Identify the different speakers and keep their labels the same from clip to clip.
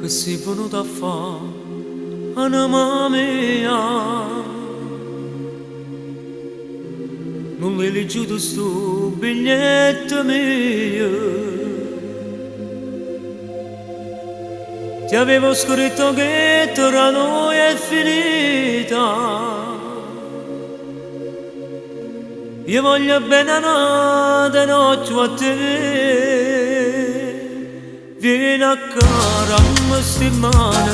Speaker 1: che sei venuto a fare, anima mia. Non l'hai leggiuto sto biglietto mio. Ti avevo scritto che tra noi è finita. Io voglio bene a notte a te. Vieni a cara, mi stimare,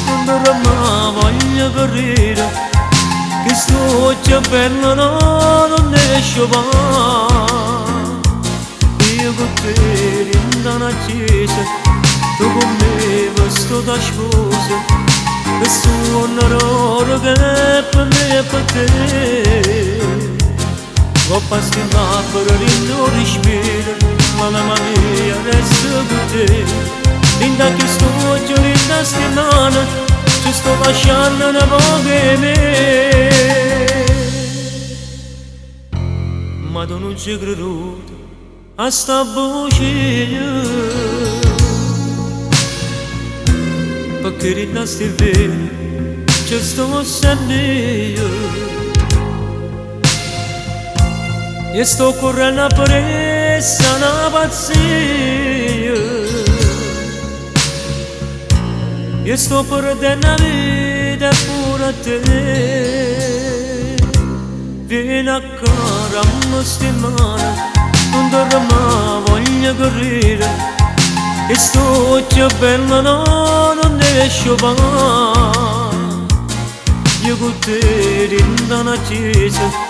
Speaker 1: non dormo, voglio correre, che sto già bella, no, non esce mai. Io con te in una chiesa, tu con me vestito da sposa, che suona l'oro che è per me e per te. Ho passato per il tuo respiro, ma la mia resta con te. Linda che sto oggi, linda settimana, ci sto lasciando una voce me. Ma tu non ci creduto a sta voce, perché rimasti vero, ci sto sempre io. Io sto correndo appresso una pazzia. Io sto perdendo la vita pure a te. Vieni a cara, mi stimare, non dormo, voglio correre, che sto già bella, no, non esce mai. Io con te in una chiesa,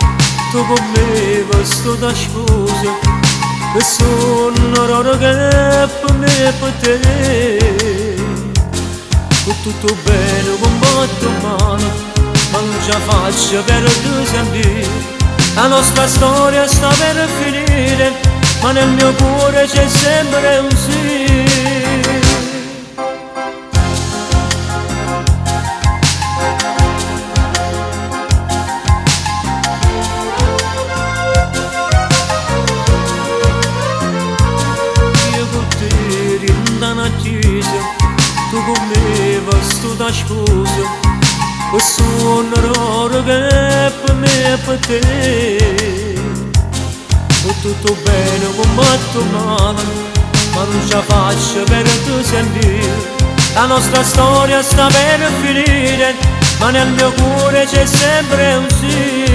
Speaker 1: tu con me vestito da sposa, che sono l'oro che è per me e per te. Con tutto bene, con molto male, ma non ce la faccio per te sempre. La nostra storia sta per finire, ma nel mio cuore c'è sempre un sì. Tu con me vestito da sposa, che suona l'oro che è per me e per te. Con tutto bene, con molto male, ma non ce la faccio per te sempre. La nostra storia sta per finire, ma nel mio cuore c'è sempre un sì.